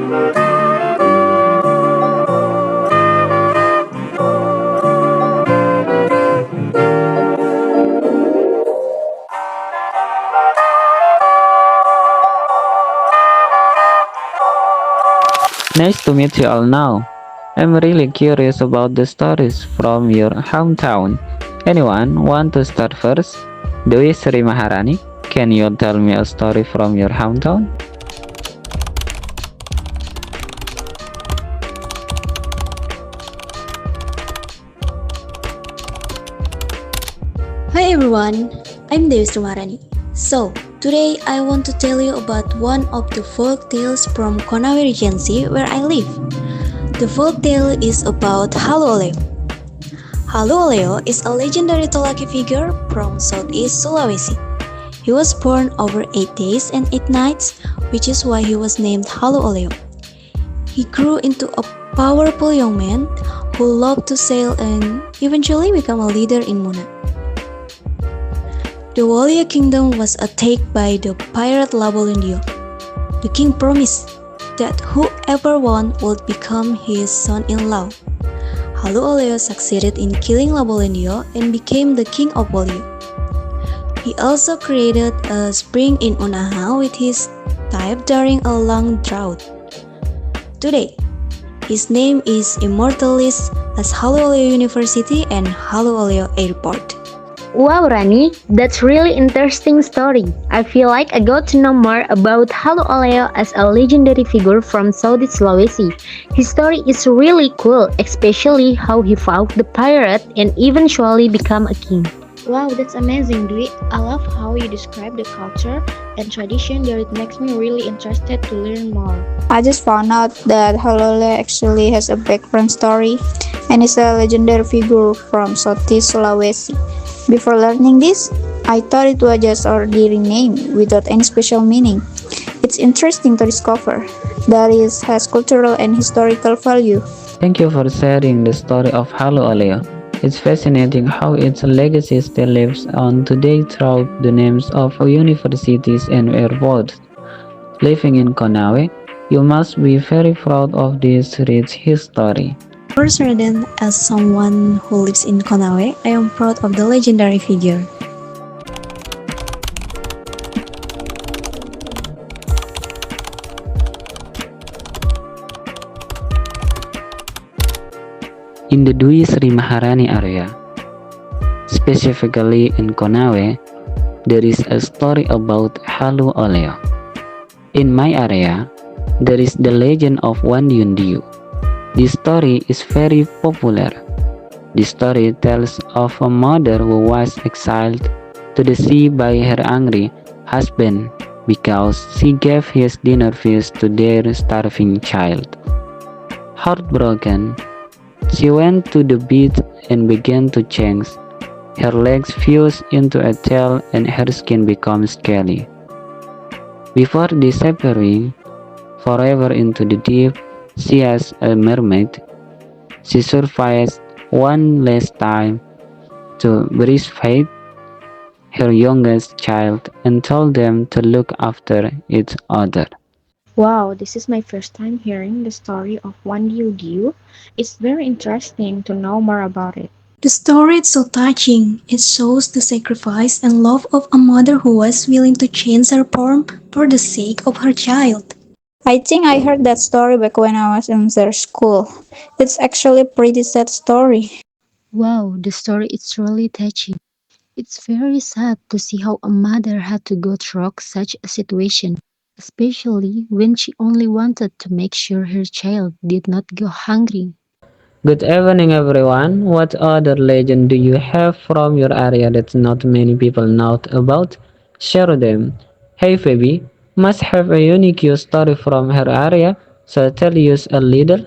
Nice to meet you all now. I'm really curious about the stories from your hometown. Anyone want to start first? Dewi Sri Maharani, can you tell me a story from your hometown? Hi everyone, I'm Dewi Srimarani. So, today I want to tell you about one of the folk tales from Konawe Regency where I live. The folk tale is about Halu Oleo. Halu Oleo is a legendary Tolaki figure from Southeast Sulawesi. He was born over 8 days and 8 nights, which is why he was named Halu Oleo. He grew into a powerful young man who loved to sail and eventually become a leader in Muna. The Walia kingdom was attacked by the pirate Labolundio. The king promised that whoever won would become his son-in-law. Halu Oleo succeeded in killing Labolundio and became the king of Wolio. He also created a spring in Unaha with his type during a long drought. Today, his name is immortalized as Halu Oleo University and Halu Oleo Airport. Wow, Rani, that's really interesting story. I feel like I got to know more about Halu Oleo as a legendary figure from Southeast Sulawesi. His story is really cool, especially how he fought the pirate and eventually became a king. Wow, that's amazing, Dwi. I love how you describe the culture and tradition there. It makes me really interested to learn more. I just found out that Halole actually has a background story and is a legendary figure from Southeast Sulawesi. Before learning this, I thought it was just an ordinary name without any special meaning. It's interesting to discover that it has cultural and historical value. Thank you for sharing the story of Halu Oleo. It's fascinating how its legacy still lives on today through the names of universities and airports. Living in Konawe, you must be very proud of this rich history. First, Raden, as someone who lives in Konawe, I am proud of the legendary figure. In the Dwi Sri Maharani area, specifically in Konawe, there is a story about Halu Oleo. In my area, there is the legend of Wandiundiu. This story is very popular. The story tells of a mother who was exiled to the sea by her angry husband because she gave his dinner fish to their starving child. Heartbroken, she went to the beach and began to change. Her legs fused into a tail and her skin becomes scaly. Before disappearing forever into the deep sea as a mermaid, she survived one last time to breastfeed her youngest child and told them to look after each other. Wow, this is my first time hearing the story of Wandiu Diu. It's very interesting to know more about it. The story is so touching. It shows the sacrifice and love of a mother who was willing to change her form for the sake of her child. I think I heard that story back when I was in their school. It's actually a pretty sad story. Wow, the story is really touching. It's very sad to see how a mother had to go through such a situation, especially when she only wanted to make sure her child did not go hungry. Good evening, everyone. What other legend do you have from your area that not many people know about? Share them. Hey, Phoebe, must have a unique story from her area, so tell us a little.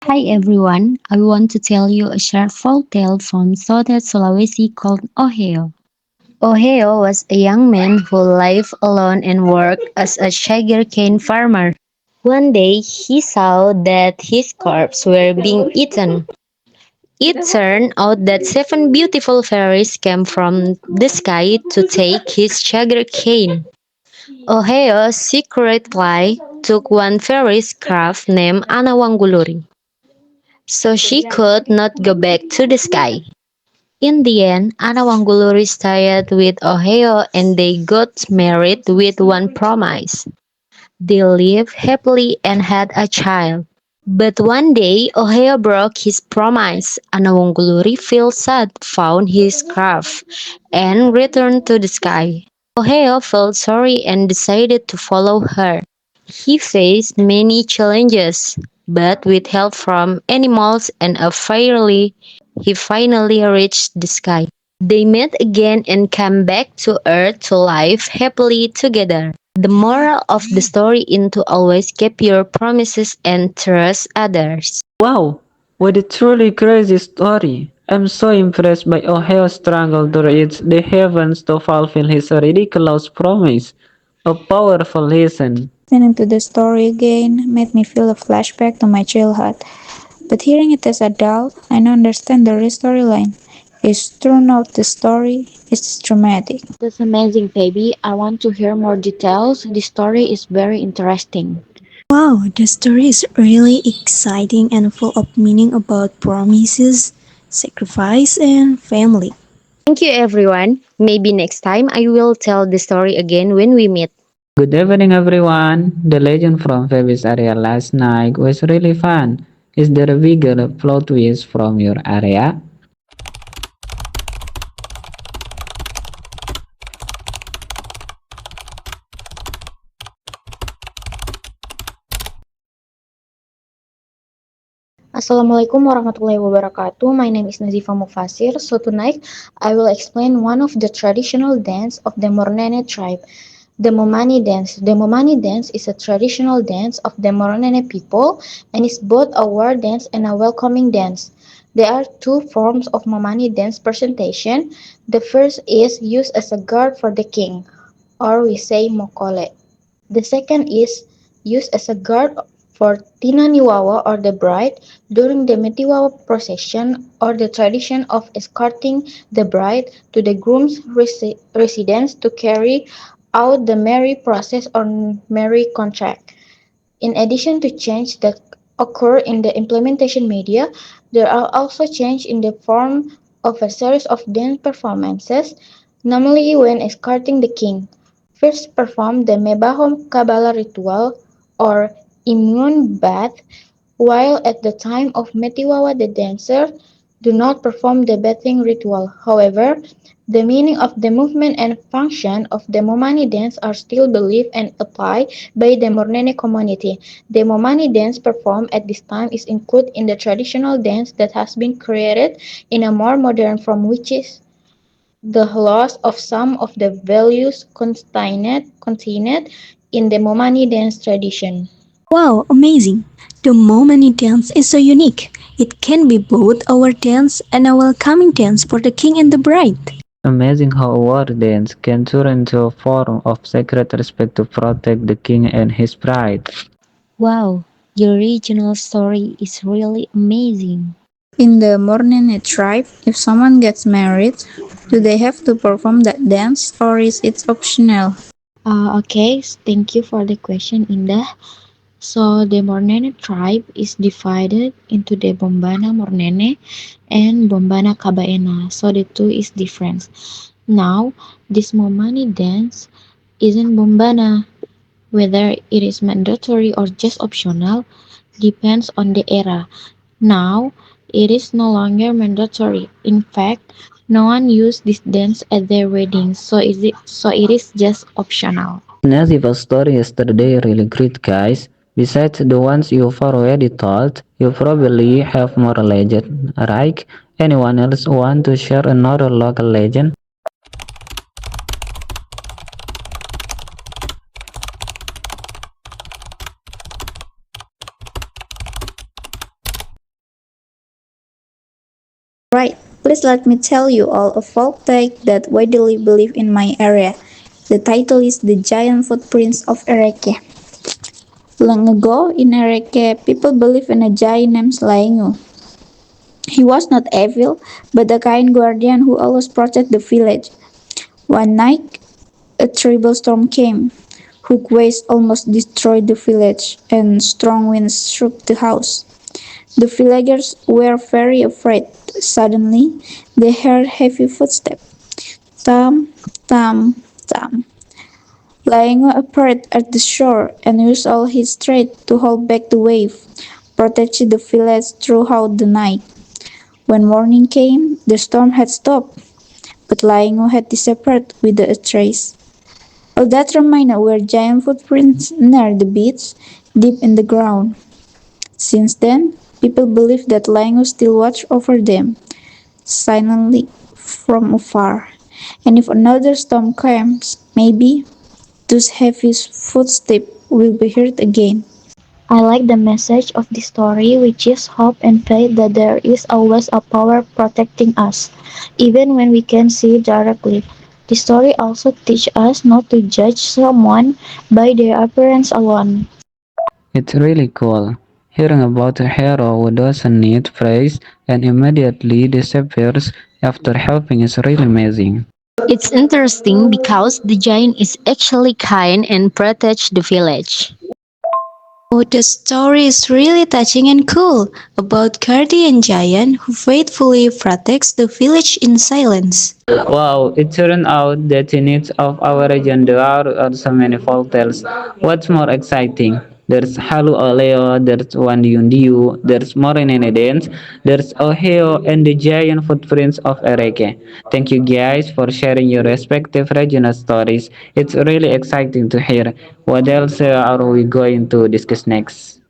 Hi everyone, I want to tell you a short folk tale from Southern Sulawesi called Oheo. Oheo was a young man who lived alone and worked as a sugarcane farmer. One day he saw that his crops were being eaten. It turned out that seven beautiful fairies came from the sky to take his sugar cane. Ohio secretly took one fairy's craft named Anawangguluri, so she could not go back to the sky. In the end, Anawangguluri stayed with Ohio and they got married with one promise. They lived happily and had a child. But one day, Ohio broke his promise. Anawangguluri felt sad, found his craft, and returned to the sky. Ohio felt sorry and decided to follow her. He faced many challenges, but with help from animals and a fairy, he finally reached the sky. They met again and came back to Earth to live happily together. The moral of the story is to always keep your promises and trust others. Wow, what a truly crazy story. I'm so impressed by Ohio's struggle to reach the heavens to fulfill his ridiculous promise. A powerful lesson. Listening to the story again made me feel a flashback to my childhood. But hearing it as adult, I now understand the real storyline. It's turned out the story is dramatic. That's amazing, baby. I want to hear more details. The story is very interesting. Wow, the story is really exciting and full of meaning about promises, sacrifice, and family. Thank you, everyone. Maybe next time I will tell the story again when we meet. Good evening, everyone. The legend from Febis area last night was really fun. Is there a bigger plot twist from your area? Assalamualaikum warahmatullahi wabarakatuh. My name is Nazifa Mufasir. So tonight I will explain one of the traditional dance of the Mornene tribe, the Momani dance. The Momani dance is a traditional dance of the Mornene people and is both a war dance and a welcoming dance. There are two forms of Momani dance presentation. The first is used as a guard for the king, or we say mokole. The second is used as a guard for Tinaniwawa or the bride during the Metiwawa procession or the tradition of escorting the bride to the groom's residence to carry out the marriage process or marriage contract. In addition to changes that occur in the implementation media, there are also changes in the form of a series of dance performances, namely when escorting the king. First perform the Mebahom Kabbalah ritual or immune bath, while at the time of Metiwawa the dancer do not perform the bathing ritual. However, the meaning of the movement and function of the Momani dance are still believed and applied by the Mornene community. The Momani dance performed at this time is included in the traditional dance that has been created in a more modern form, which is the loss of some of the values contained in the Momani dance tradition. Wow, amazing! The Momani dance is so unique. It can be both our dance and a welcoming dance for the king and the bride. Amazing how a war dance can turn into a form of sacred respect to protect the king and his bride. Wow, the original story is really amazing. In the Mornene tribe, if someone gets married, do they have to perform that dance or is it optional? Okay, thank you for the question, Indah. So the Mornene tribe is divided into the Bombana Mornene and Bombana Kabaena. So the two is different. Now, this Momani dance isn't Bombana. Whether it is mandatory or just optional depends on the era. Now, it is no longer mandatory. In fact, no one used this dance at their weddings, so it is just optional. Nazifa's story yesterday really great, guys. Besides the ones you've already told, you probably have more legend, right? Anyone else want to share another local legend? Right, please let me tell you all a folk tale that widely believed in my area. The title is The Giant Footprints of Ereke. Long ago in Ereke, people believed in a giant named Slaingu. He was not evil, but a kind guardian who always protected the village. One night, a terrible storm came. Hook waves almost destroyed the village, and strong winds shook the house. The villagers were very afraid. Suddenly, they heard heavy footsteps. Thump, thump, thump. Lying apart at the shore and used all his strength to hold back the wave, protected the village throughout the night. When morning came, the storm had stopped, but Laingo had disappeared without a trace. All that remained were giant footprints near the beach, deep in the ground. Since then, people believe that Laingo still watched over them, silently from afar. And if another storm comes, maybe those heavy footsteps will be heard again. I like the message of the story, which is hope and faith that there is always a power protecting us, even when we can't see it directly. The story also teaches us not to judge someone by their appearance alone. It's really cool. Hearing about a hero who doesn't need praise and immediately disappears after helping is really amazing. It's interesting because the giant is actually kind and protects the village. Oh, the story is really touching and cool about guardian giant who faithfully protects the village in silence. Wow, it turned out that the needs of our region there are so many folktales. What's more exciting? There's Halu Oleo, there's Wandiundiu, there's Morinene Dance, there's Ohio, and the giant footprints of Ereke. Thank you guys for sharing your respective regional stories. It's really exciting to hear. What else are we going to discuss next?